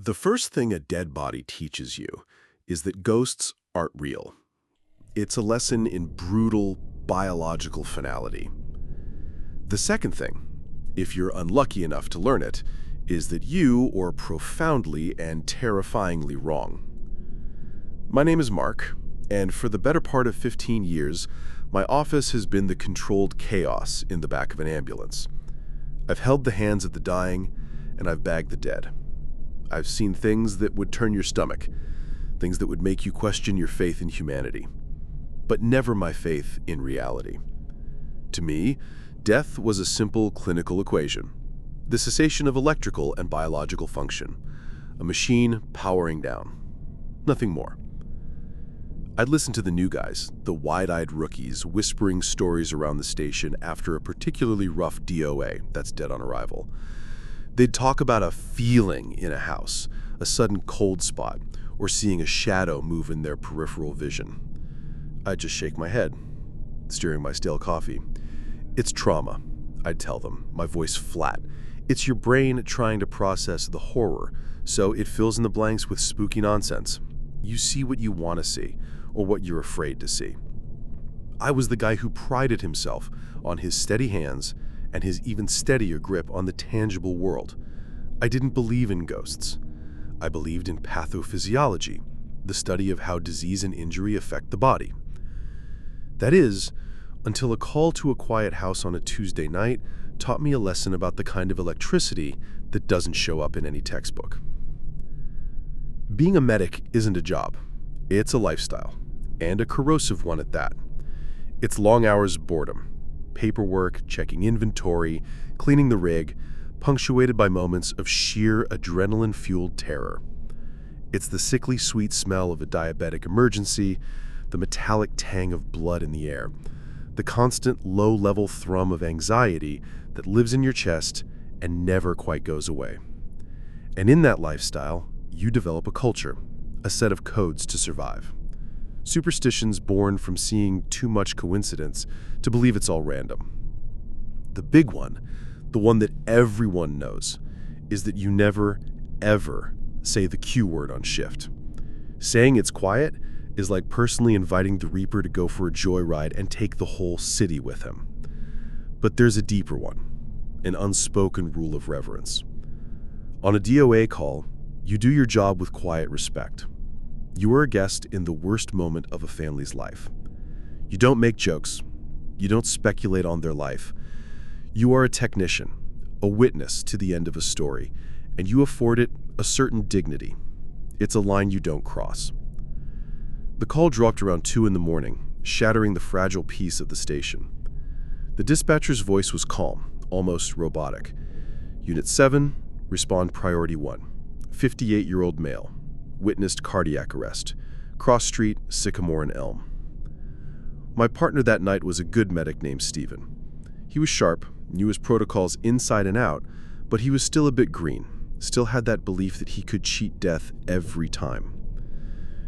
The first thing a dead body teaches you is that ghosts aren't real. It's a lesson in brutal biological finality. The second thing, if you're unlucky enough to learn it, is that you are profoundly and terrifyingly wrong. My name is Mark, and for the better part of 15 years, my office has been the controlled chaos in the back of an ambulance. I've held the hands of the dying, and I've bagged the dead. I've seen things that would turn your stomach, things that would make you question your faith in humanity, but never my faith in reality. To me, death was a simple clinical equation, the cessation of electrical and biological function, a machine powering down, nothing more. I'd listen to the new guys, the wide-eyed rookies, whispering stories around the station after a particularly rough DOA, that's dead on arrival. They'd talk about a feeling in a house, a sudden cold spot, or seeing a shadow move in their peripheral vision. I'd just shake my head, stirring my stale coffee. It's trauma, I'd tell them, my voice flat. It's your brain trying to process the horror, so it fills in the blanks with spooky nonsense. You see what you want to see, or what you're afraid to see. I was the guy who prided himself on his steady hands and his even steadier grip on the tangible world. I didn't believe in ghosts. I believed in pathophysiology, the study of how disease and injury affect the body. That is, until a call to a quiet house on a Tuesday night taught me a lesson about the kind of electricity that doesn't show up in any textbook. Being a medic isn't a job. It's a lifestyle, and a corrosive one at that. It's long hours of boredom, paperwork, checking inventory, cleaning the rig, punctuated by moments of sheer adrenaline-fueled terror. It's the sickly sweet smell of a diabetic emergency, the metallic tang of blood in the air, the constant low-level thrum of anxiety that lives in your chest and never quite goes away. And in that lifestyle, you develop a culture, a set of codes to survive. Superstitions born from seeing too much coincidence to believe it's all random. The big one, the one that everyone knows, is that you never, ever say the Q word on shift. Saying it's quiet is like personally inviting the Reaper to go for a joyride and take the whole city with him. But there's a deeper one, an unspoken rule of reverence. On a DOA call, you do your job with quiet respect. You are a guest in the worst moment of a family's life. You don't make jokes. You don't speculate on their life. You are a technician, a witness to the end of a story, and you afford it a certain dignity. It's a line you don't cross. The call dropped around 2 in the morning, shattering the fragile peace of the station. The dispatcher's voice was calm, almost robotic. Unit 7, respond priority 1. 58-year-old male. Witnessed cardiac arrest. Cross Street, Sycamore and Elm. My partner that night was a good medic named Stephen. He was sharp, knew his protocols inside and out, but he was still a bit green, still had that belief that he could cheat death every time.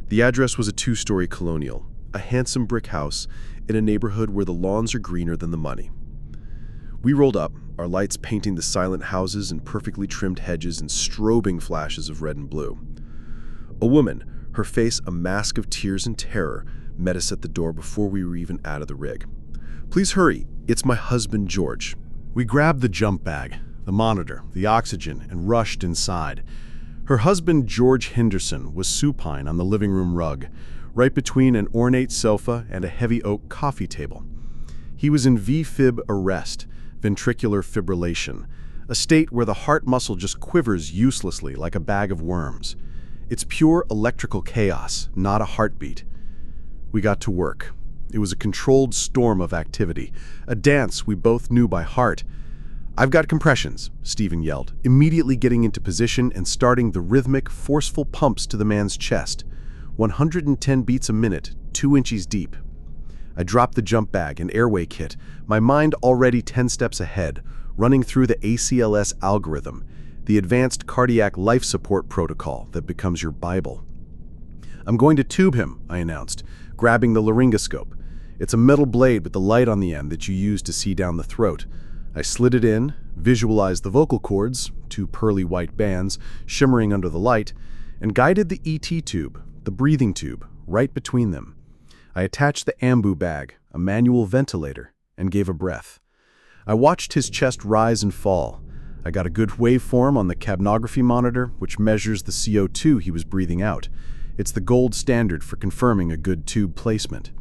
The address was a 2-story colonial, a handsome brick house in a neighborhood where the lawns are greener than the money. We rolled up, our lights painting the silent houses and perfectly trimmed hedges in strobing flashes of red and blue. A woman, her face a mask of tears and terror, met us at the door before we were even out of the rig. "Please hurry, it's my husband, George." We grabbed the jump bag, the monitor, the oxygen, and rushed inside. Her husband, George Henderson, was supine on the living room rug, right between an ornate sofa and a heavy oak coffee table. He was in V-fib arrest, ventricular fibrillation, a state where the heart muscle just quivers uselessly like a bag of worms. It's pure electrical chaos, not a heartbeat. We got to work. It was a controlled storm of activity, a dance we both knew by heart. "I've got compressions," Stephen yelled, immediately getting into position and starting the rhythmic, forceful pumps to the man's chest. 110 beats a minute, 2 inches deep. I dropped the jump bag and airway kit, my mind already 10 steps ahead, running through the ACLS algorithm, the advanced cardiac life support protocol that becomes your Bible. "I'm going to tube him," I announced, grabbing the laryngoscope. It's a metal blade with the light on the end that you use to see down the throat. I slid it in, visualized the vocal cords, two pearly white bands shimmering under the light, and guided the ET tube, the breathing tube, right between them. I attached the ambu bag, a manual ventilator, and gave a breath. I watched his chest rise and fall. I got a good waveform on the capnography monitor, which measures the CO2 he was breathing out. It's the gold standard for confirming a good tube placement.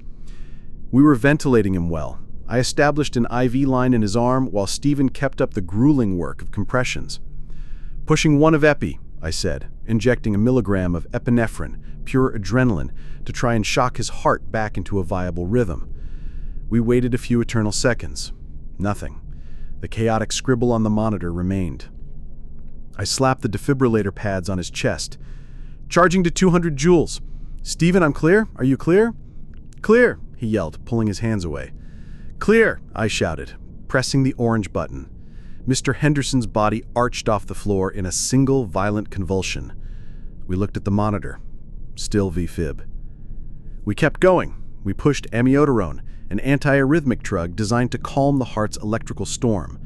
We were ventilating him well. I established an IV line in his arm while Stephen kept up the grueling work of compressions. "Pushing 1 of epi," I said, injecting 1 milligram of epinephrine, pure adrenaline, to try and shock his heart back into a viable rhythm. We waited a few eternal seconds. Nothing. The chaotic scribble on the monitor remained. I slapped the defibrillator pads on his chest. "Charging to 200 joules. Stephen, I'm clear. Are you clear?" "Clear," he yelled, pulling his hands away. "Clear," I shouted, pressing the orange button. Mr. Henderson's body arched off the floor in a single violent convulsion. We looked at the monitor. Still VFib. We kept going. We pushed amiodarone, an antiarrhythmic drug designed to calm the heart's electrical storm.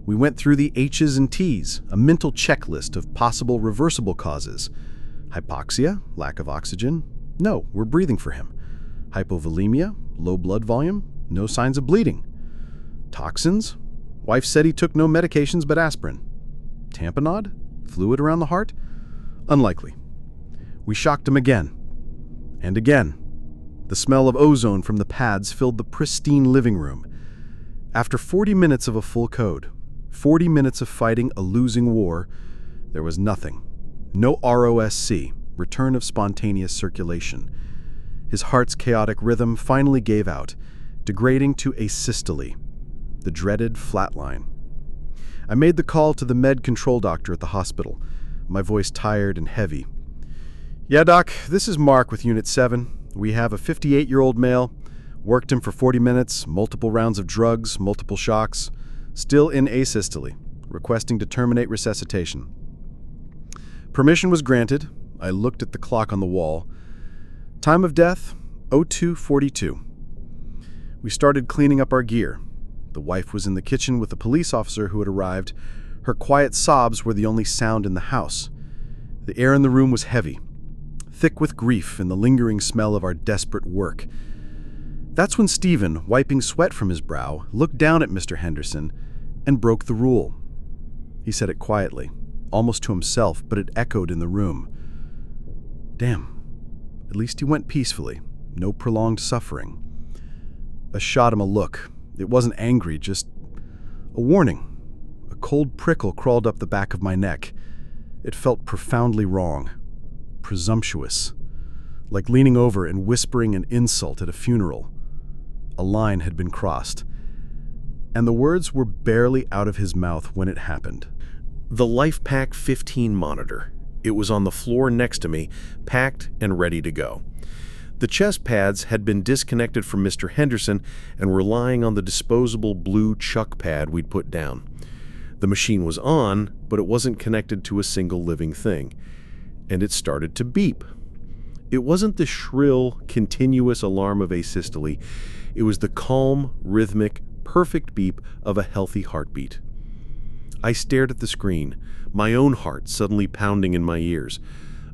We went through the H's and T's, a mental checklist of possible reversible causes. Hypoxia, lack of oxygen. No, we're breathing for him. Hypovolemia, low blood volume, no signs of bleeding. Toxins? Wife said he took no medications but aspirin. Tamponade? Fluid around the heart? Unlikely. We shocked him again. And again. The smell of ozone from the pads filled the pristine living room. After 40 minutes of a full code, 40 minutes of fighting a losing war, there was nothing. No ROSC, return of spontaneous circulation. His heart's chaotic rhythm finally gave out, degrading to asystole, the dreaded flatline. I made the call to the med control doctor at the hospital, my voice tired and heavy. "Yeah, Doc, this is Mark with Unit 7. We have a 58-year-old male, worked him for 40 minutes, multiple rounds of drugs, multiple shocks, still in asystole, requesting to terminate resuscitation." Permission was granted. I looked at the clock on the wall. Time of death, 02:42. We started cleaning up our gear. The wife was in the kitchen with the police officer who had arrived. Her quiet sobs were the only sound in the house. The air in the room was heavy, thick with grief and the lingering smell of our desperate work. That's when Stephen, wiping sweat from his brow, looked down at Mr. Henderson and broke the rule. He said it quietly, almost to himself, but it echoed in the room. Damn. At least he went peacefully. No prolonged suffering. I shot him a look. It wasn't angry, just a warning. A cold prickle crawled up the back of my neck. It felt profoundly wrong. Presumptuous. Like leaning over and whispering an insult at a funeral. A line had been crossed. And the words were barely out of his mouth when it happened. The LifePak 15 monitor. It was on the floor next to me, packed and ready to go. The chest pads had been disconnected from Mr. Henderson and were lying on the disposable blue chuck pad we'd put down. The machine was on, but it wasn't connected to a single living thing. And it started to beep. It wasn't the shrill, continuous alarm of asystole. It was the calm, rhythmic, perfect beep of a healthy heartbeat. I stared at the screen, my own heart suddenly pounding in my ears.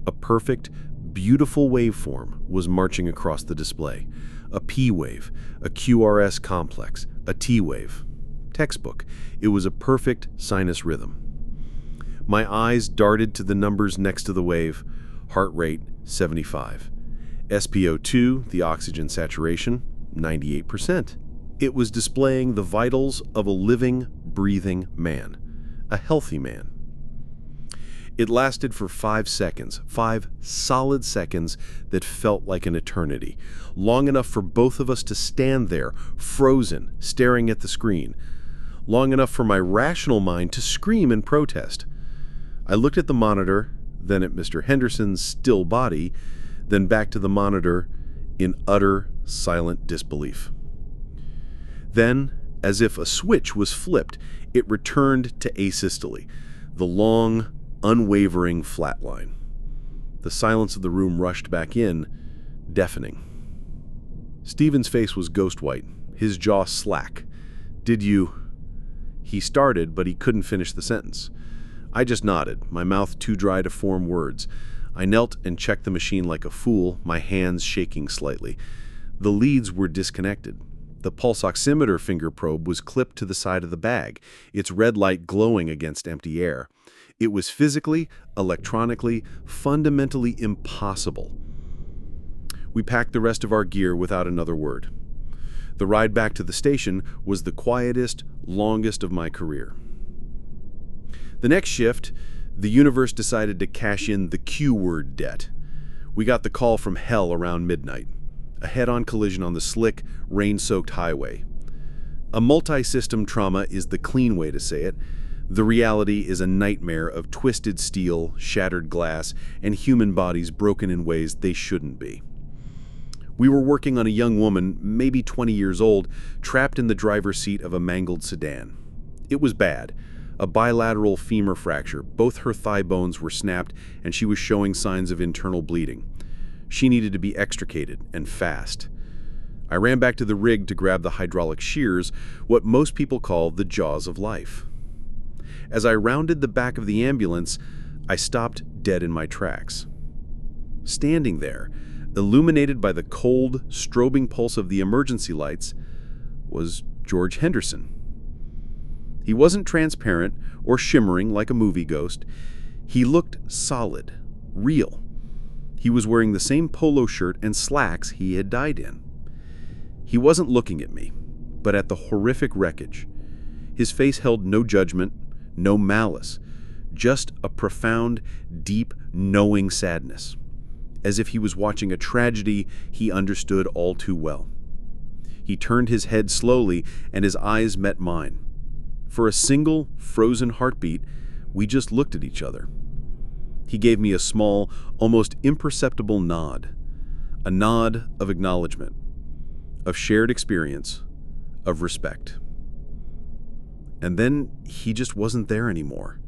A perfect, beautiful waveform was marching across the display. A P wave, a QRS complex, a T wave. Textbook. It was a perfect sinus rhythm. My eyes darted to the numbers next to the wave. Heart rate, 75. SpO2, the oxygen saturation, 98%. It was displaying the vitals of a living, breathing man. A healthy man. It lasted for 5 seconds, 5 solid seconds that felt like an eternity, long enough for both of us to stand there, frozen, staring at the screen, long enough for my rational mind to scream in protest. I looked at the monitor, then at Mr. Henderson's still body, then back to the monitor in utter, silent disbelief. Then, as if a switch was flipped, it returned to asystole, the long, unwavering flatline. The silence of the room rushed back in, deafening. Stephen's face was ghost white, his jaw slack. "Did you He started, but he couldn't finish the sentence. I just nodded, my mouth too dry to form words. I knelt and checked the machine like a fool, my hands shaking slightly. The leads were disconnected. The pulse oximeter finger probe was clipped to the side of the bag, its red light glowing against empty air. It was physically, electronically, fundamentally impossible. We packed the rest of our gear without another word. The ride back to the station was the quietest, longest of my career. The next shift, the universe decided to cash in the Q-word debt. We got the call from hell around midnight. A head-on collision on the slick, rain-soaked highway. A multi-system trauma is the clean way to say it. The reality is a nightmare of twisted steel, shattered glass, and human bodies broken in ways they shouldn't be. We were working on a young woman, maybe 20 years old, trapped in the driver's seat of a mangled sedan. It was bad. A bilateral femur fracture, both her thigh bones were snapped, and she was showing signs of internal bleeding. She needed to be extricated, and fast. I ran back to the rig to grab the hydraulic shears, what most people call the jaws of life. As I rounded the back of the ambulance, I stopped dead in my tracks. Standing there, illuminated by the cold, strobing pulse of the emergency lights, was George Henderson. He wasn't transparent or shimmering like a movie ghost. He looked solid, real. He was wearing the same polo shirt and slacks he had died in. He wasn't looking at me, but at the horrific wreckage. His face held no judgment, no malice, just a profound, deep, knowing sadness, as if he was watching a tragedy he understood all too well. He turned his head slowly, and his eyes met mine. For a single, frozen heartbeat, we just looked at each other. He gave me a small, almost imperceptible nod. A nod of acknowledgement, of shared experience, of respect. And then he just wasn't there anymore.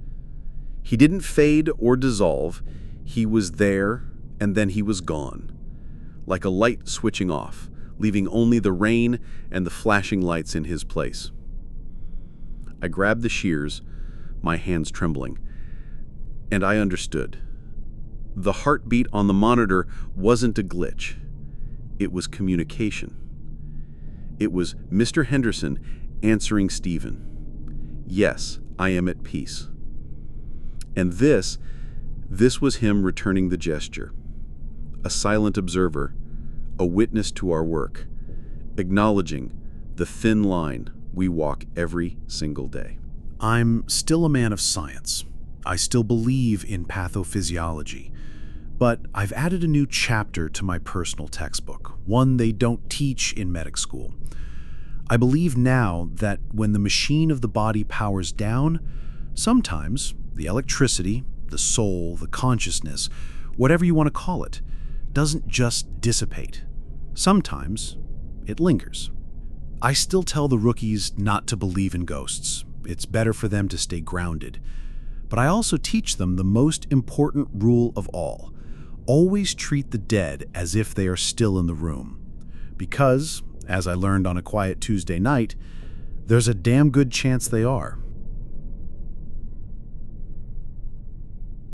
He didn't fade or dissolve. He was there, and then he was gone. Like a light switching off, leaving only the rain and the flashing lights in his place. I grabbed the shears, my hands trembling, and I understood. The heartbeat on the monitor wasn't a glitch. It was communication. It was Mr. Henderson answering Stephen. Yes, I am at peace. And this was him returning the gesture. A silent observer, a witness to our work, acknowledging the thin line we walk every single day. I'm still a man of science. I still believe in pathophysiology. But I've added a new chapter to my personal textbook, one they don't teach in medic school. I believe now that when the machine of the body powers down, sometimes the electricity, the soul, the consciousness, whatever you want to call it, doesn't just dissipate. Sometimes it lingers. I still tell the rookies not to believe in ghosts. It's better for them to stay grounded. But I also teach them the most important rule of all. Always treat the dead as if they are still in the room. Because, as I learned on a quiet Tuesday night, there's a damn good chance they are.